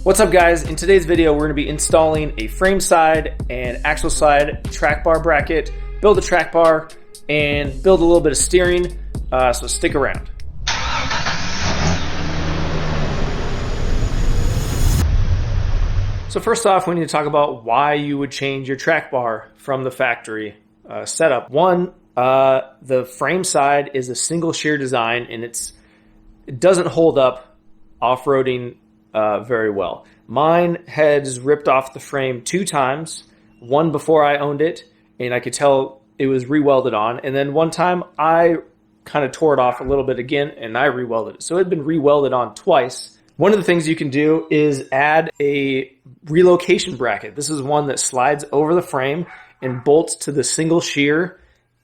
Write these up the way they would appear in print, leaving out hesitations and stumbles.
What's up guys? In today's video, we're going to be installing a frame side and axle side track bar bracket, build a track bar, and build a little bit of steering, so stick around. So first off, we need to talk about why you would change your track bar from the factory setup. One, the frame side is a single shear design and it doesn't hold up off-roading very well. Mine has ripped off the frame 2 times, one before I owned it, and I could tell it was re-welded on, and then one time I kind of tore it off a little bit again and I re-welded it. So it had been re-welded on twice. One of the things you can do is add a relocation bracket. This is one that slides over the frame and bolts to the single shear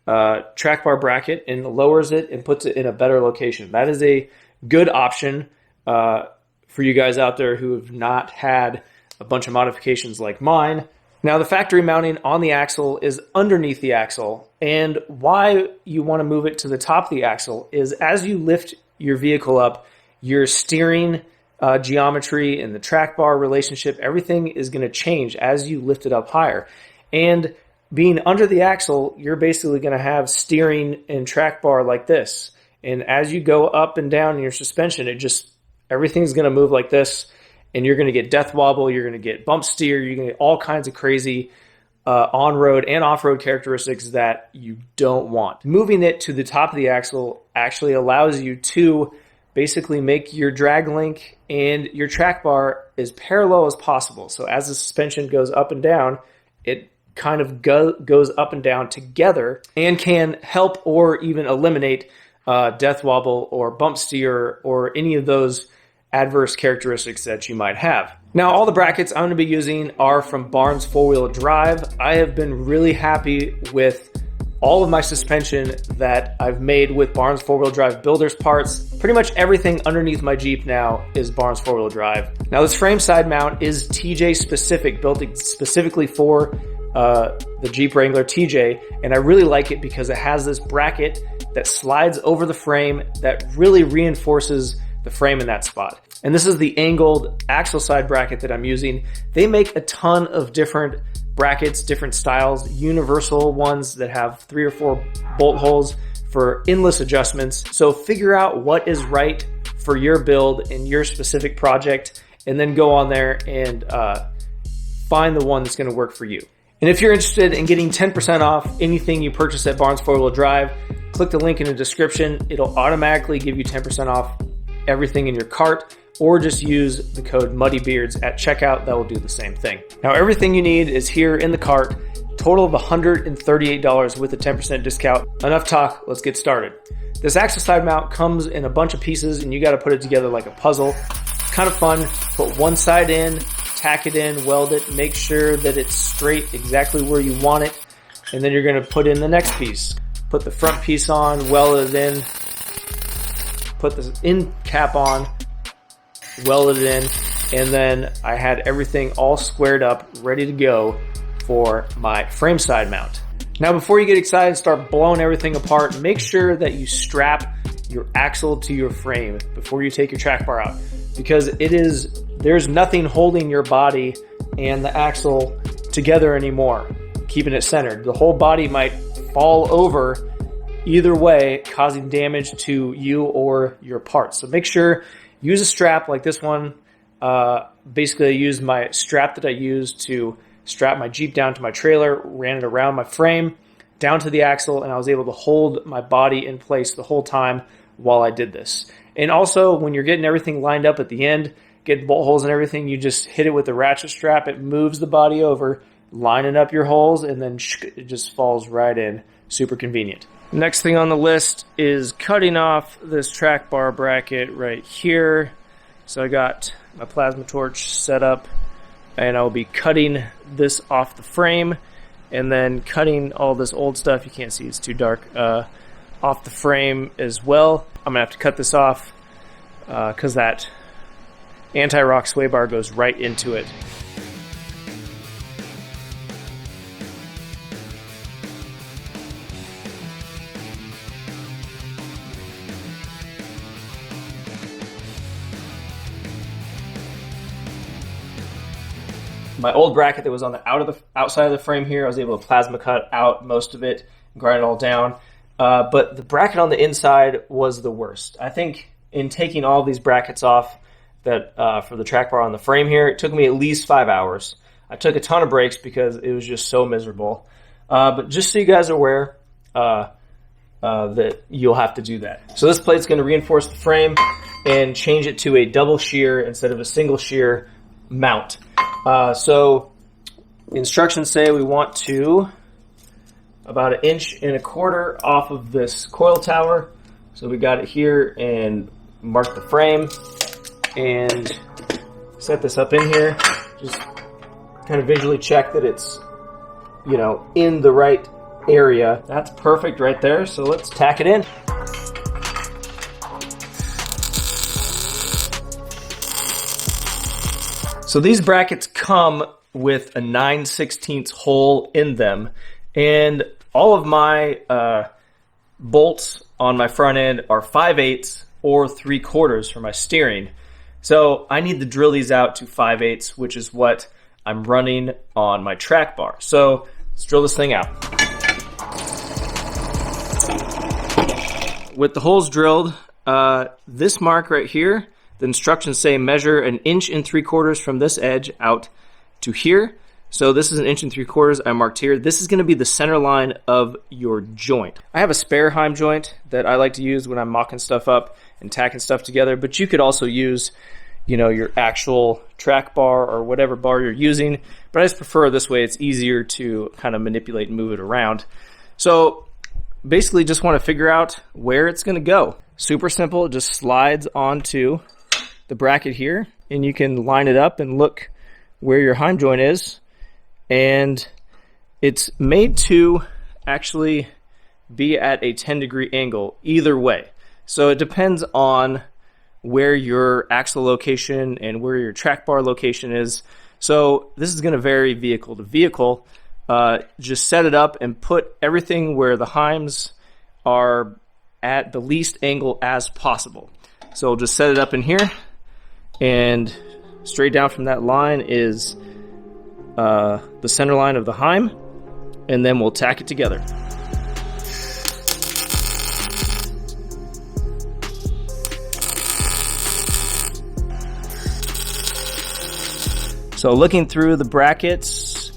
track bar bracket and lowers it and puts it in a better location. That is a good option for you guys out there who have not had a bunch of modifications like mine. Now the factory mounting on the axle is underneath the axle, and why you want to move it to the top of the axle is as you lift your vehicle up, your steering geometry and the track bar relationship, everything is going to change as you lift it up higher. And being under the axle, you're basically going to have steering and track bar like this. And as you go up and down in your suspension, everything's going to move like this, and you're going to get death wobble, you're going to get bump steer, you're going to get all kinds of crazy on-road and off-road characteristics that you don't want. Moving it to the top of the axle actually allows you to basically make your drag link and your track bar as parallel as possible. So as the suspension goes up and down, it kind of goes up and down together and can help or even eliminate death wobble or bump steer or any of those adverse characteristics that you might have. Now, all the brackets I'm going to be using are from Barnes 4-wheel drive. I have been really happy with all of my suspension that I've made with Barnes 4-wheel drive builders parts. Pretty much everything underneath my Jeep now is Barnes 4-wheel drive. Now this frame side mount is TJ specific, built specifically for the Jeep Wrangler TJ, and I really like it because it has this bracket that slides over the frame that really reinforces the frame in that spot. And this is the angled axle side bracket that I'm using. They make a ton of different brackets, different styles, universal ones that have 3 or 4 bolt holes for endless adjustments. So figure out what is right for your build and your specific project, and then go on there and find the one that's going to work for you. And if you're interested in getting 10% off anything you purchase at Barnes 4-wheel drive, click the link in the description. It'll automatically give you 10% off everything in your cart, or just use the code MuddyBeards at checkout. That will do the same thing. Now everything you need is here in the cart, total of $138 with a 10% discount. Enough talk, let's get started. This axle side mount comes in a bunch of pieces and you got to put it together like a puzzle. Kind of fun. Put one side in, tack it in, weld it, make sure that it's straight exactly where you want it, and then you're going to put in the next piece. Put the front piece on, weld it in, put the end cap on, weld it in, and then I had everything all squared up, ready to go for my frame side mount. Now before you get excited and start blowing everything apart, make sure that you strap your axle to your frame before you take your track bar out, because there's nothing holding your body and the axle together anymore, keeping it centered. The whole body might fall over either way, causing damage to you or your parts. So make sure, use a strap like this one. Basically, I used my strap that I used to strap my Jeep down to my trailer, ran it around my frame, down to the axle, and I was able to hold my body in place the whole time while I did this. And also, when you're getting everything lined up at the end, getting bolt holes and everything, you just hit it with the ratchet strap. It moves the body over, lining up your holes, and then it just falls right in. Super convenient. Next thing on the list is cutting off this track bar bracket right here. So I got my plasma torch set up, and I'll be cutting this off the frame, and then cutting all this old stuff, you can't see, it's too dark, off the frame as well. I'm gonna have to cut this off because that anti-rock sway bar goes right into it. My old bracket that was on the outside of the frame here, I was able to plasma cut out most of it, grind it all down. But the bracket on the inside was the worst. I think in taking all these brackets off that for the track bar on the frame here, it took me at least 5 hours. I took a ton of breaks because it was just so miserable. But just so you guys are aware that you'll have to do that. So this plate's going to reinforce the frame and change it to a double shear instead of a single shear mount. So instructions say we want to about 1.25 inches off of this coil tower. So we got it here, and mark the frame and set this up in here. Just kind of visually check that it's, you know, in the right area. That's perfect right there. So let's tack it in. So these brackets come with a 9/16 hole in them, and all of my bolts on my front end are 5/8 or 3/4 for my steering. So I need to drill these out to 5/8, which is what I'm running on my track bar. So let's drill this thing out. With the holes drilled, this mark right here, the instructions say measure 1 3/4 from this edge out to here. So this is 1 3/4 I marked here. This is going to be the center line of your joint. I have a spare heim joint that I like to use when I'm mocking stuff up and tacking stuff together, but you could also use, you know, your actual track bar or whatever bar you're using. But I just prefer this way. It's easier to kind of manipulate and move it around. So basically just want to figure out where it's going to go. Super simple. It just slides onto the bracket here, and you can line it up and look where your heim joint is. And it's made to actually be at a 10-degree angle either way. So it depends on where your axle location and where your track bar location is. So this is going to vary vehicle to vehicle. Just set it up and put everything where the heims are at the least angle as possible. So we'll just set it up in here, and straight down from that line is the center line of the heim, and then we'll tack it together. So looking through the brackets,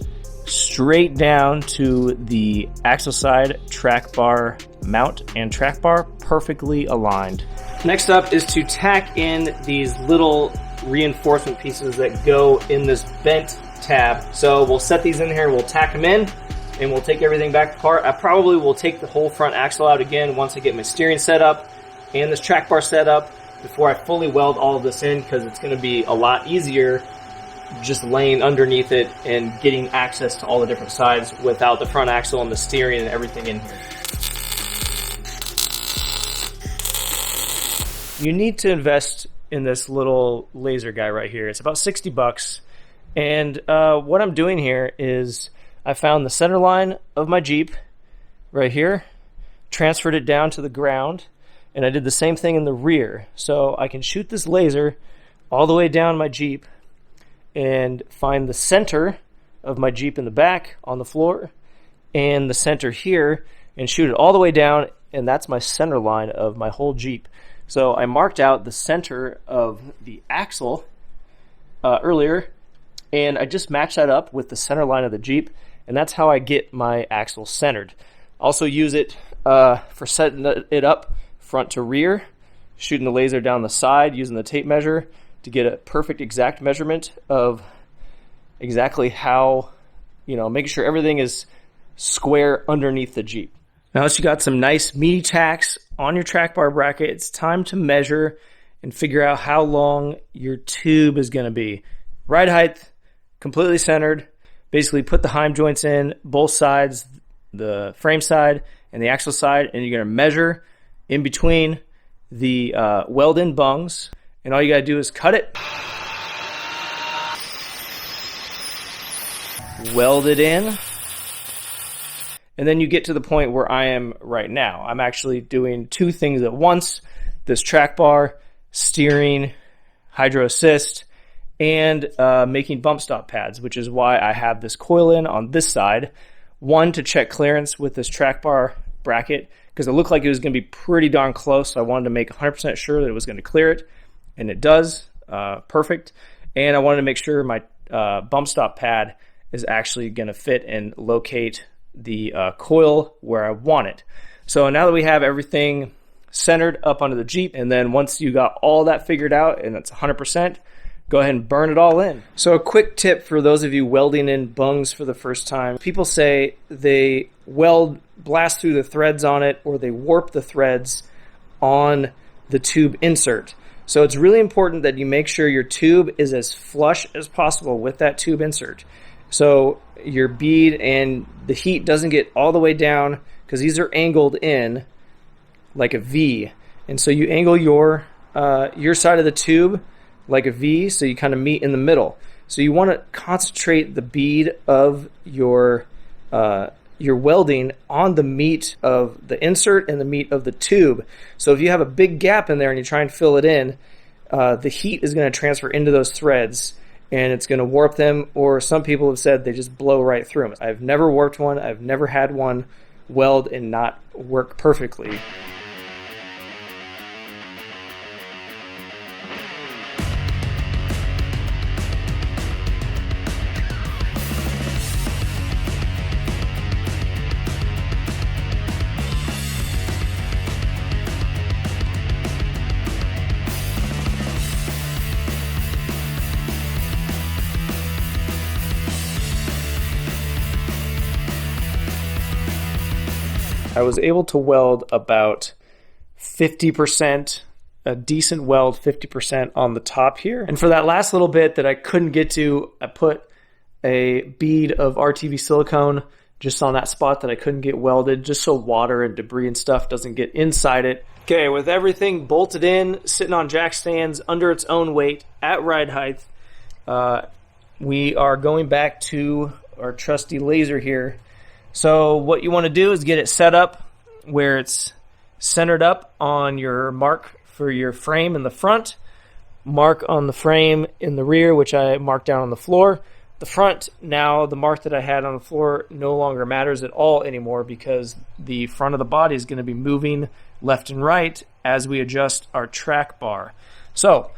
straight down to the axle side track bar mount and track bar, perfectly aligned. Next up is to tack in these little reinforcement pieces that go in this bent tab. So we'll set these in here, we'll tack them in, and we'll take everything back apart. I probably will take the whole front axle out again once I get my steering set up and this track bar set up before I fully weld all of this in, because it's going to be a lot easier just laying underneath it and getting access to all the different sides without the front axle and the steering and everything in here. You need to invest in this little laser guy right here. It's about $60. And what I'm doing here is I found the center line of my Jeep right here, transferred it down to the ground, and I did the same thing in the rear. So I can shoot this laser all the way down my Jeep and find the center of my Jeep in the back on the floor and the center here, and shoot it all the way down, and that's my center line of my whole Jeep. So I marked out the center of the axle earlier, and I just matched that up with the center line of the Jeep, and that's how I get my axle centered. Also use it for setting it up front to rear, shooting the laser down the side using the tape measure to get a perfect exact measurement of exactly how, you know, making sure everything is square underneath the Jeep. Now that you got some nice meaty tacks on your track bar bracket, it's time to measure and figure out how long your tube is going to be. Ride height, completely centered. Basically put the heim joints in, both sides, the frame side and the axle side, and you're going to measure in between the weld-in bungs, and all you got to do is cut it, weld it in, and then you get to the point where I am right now. I'm actually doing two things at once: this track bar, steering, hydro assist, and making bump stop pads, which is why I have this coil in on this side. One, to check clearance with this track bar bracket, because it looked like it was going to be pretty darn close. So I wanted to make 100% sure that it was going to clear it, and it does. Perfect. And I wanted to make sure my bump stop pad is actually going to fit and locate the coil where I want it. So now that we have everything centered up under the Jeep, and then once you got all that figured out and it's 100%, go ahead and burn it all in. So a quick tip for those of you welding in bungs for the first time. People say they blast through the threads on it, or they warp the threads on the tube insert. So it's really important that you make sure your tube is as flush as possible with that tube insert. So your bead and the heat doesn't get all the way down, because these are angled in like a V. And so you angle your side of the tube like a V, so you kind of meet in the middle. So you want to concentrate the bead of your welding on the meat of the insert and the meat of the tube. So if you have a big gap in there and you try and fill it in, the heat is going to transfer into those threads and it's going to warp them, or some people have said they just blow right through them. I've never warped one. I've never had one weld and not work perfectly. I was able to weld about 50%, a decent weld, 50% on the top here. And for that last little bit that I couldn't get to, I put a bead of RTV silicone just on that spot that I couldn't get welded, just so water and debris and stuff doesn't get inside it. Okay, with everything bolted in, sitting on jack stands under its own weight at ride height, we are going back to our trusty laser here. So what you want to do is get it set up where it's centered up on your mark for your frame in the front, mark on the frame in the rear, which I marked down on the floor. The front, now the mark that I had on the floor no longer matters at all anymore, because the front of the body is going to be moving left and right as we adjust our track bar. So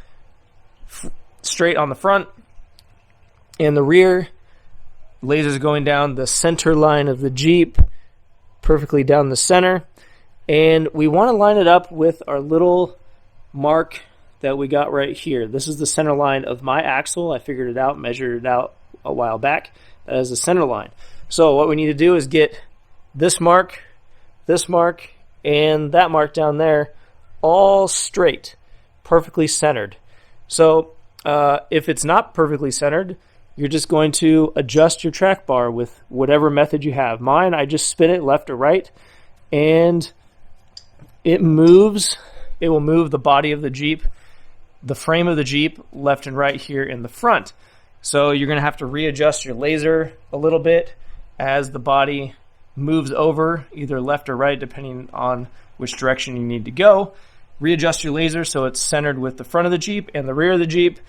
straight on the front and the rear, laser's going down the center line of the Jeep, perfectly down the center. And we want to line it up with our little mark that we got right here. This is the center line of my axle. I figured it out, measured it out a while back. That is the center line. So what we need to do is get this mark, and that mark down there all straight, perfectly centered. So if it's not perfectly centered, you're just going to adjust your track bar with whatever method you have. Mine, I just spin it left or right, and it moves. It will move the body of the Jeep, the frame of the Jeep, left and right here in the front. So you're going to have to readjust your laser a little bit as the body moves over, either left or right, depending on which direction you need to go. Readjust your laser so it's centered with the front of the Jeep and the rear of the Jeep,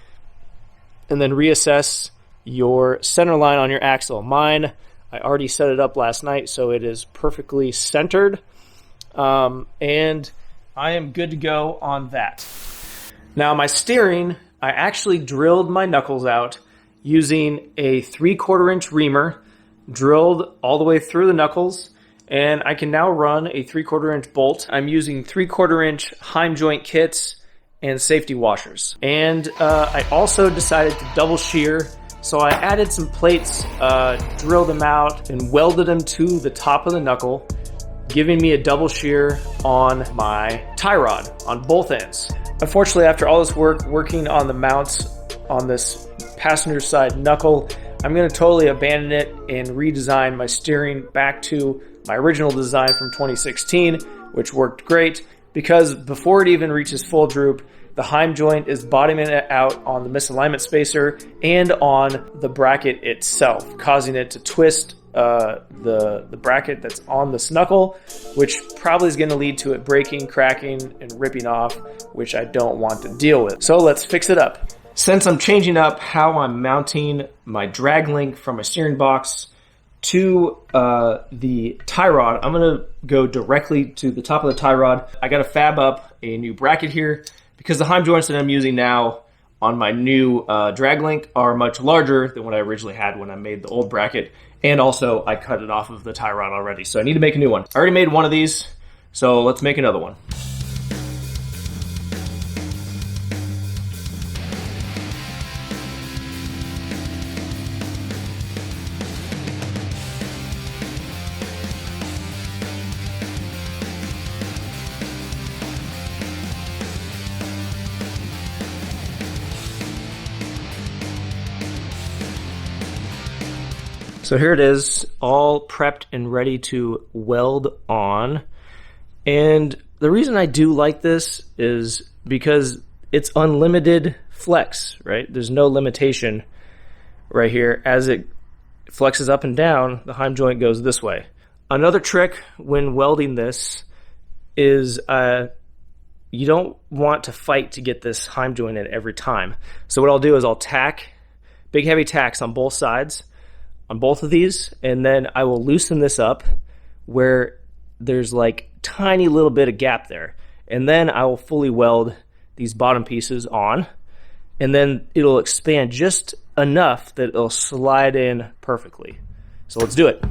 and then reassess your center line on your axle. Mine, I already set it up last night, so it is perfectly centered, and I am good to go on that. Now my steering, I actually drilled my knuckles out using a 3/4 inch reamer, drilled all the way through the knuckles, and I can now run a 3/4 inch bolt. I'm using 3/4 inch Heim joint kits and safety washers. And I also decided to double shear. So I added some plates, drilled them out, and welded them to the top of the knuckle, giving me a double shear on my tie rod on both ends. Unfortunately, after all this work working on the mounts on this passenger side knuckle, I'm going to totally abandon it and redesign my steering back to my original design from 2016, which worked great, because before it even reaches full droop, the Heim joint is bottoming it out on the misalignment spacer and on the bracket itself, causing it to twist the bracket that's on this knuckle, which probably is going to lead to it breaking, cracking, and ripping off, which I don't want to deal with. So let's fix it up. Since I'm changing up how I'm mounting my drag link from my steering box to the tie rod, I'm going to go directly to the top of the tie rod. I got to fab up a new bracket here because the heim joints that I'm using now on my new drag link are much larger than what I originally had when I made the old bracket. And also I cut it off of the tie rod already, so I need to make a new one. I already made one of these, so let's make another one. So here it is, all prepped and ready to weld on. And the reason I do like this is because it's unlimited flex, right? There's no limitation right here. As it flexes up and down, the heim joint goes this way. Another trick when welding this is you don't want to fight to get this heim joint in every time. So what I'll do is I'll tack big heavy tacks on both sides on both of these, and then I will loosen this up where there's like tiny little bit of gap there, and then I will fully weld these bottom pieces on, and then it'll expand just enough that it'll slide in perfectly. So let's do it.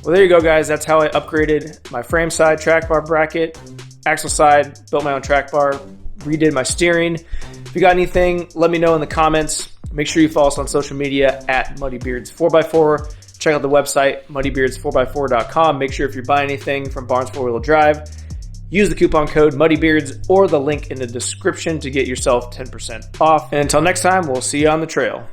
Well, there you go, guys. That's how I upgraded my frame side track bar bracket, axle side, built my own track bar, redid my steering. If you got anything, let me know in the comments. Make sure you follow us on social media at MuddyBeards4x4. Check out the website, muddybeards4x4.com. Make sure if you're buying anything from Barnes 4-Wheel Drive, use the coupon code MuddyBeards or the link in the description to get yourself 10% off. And until next time, we'll see you on the trail.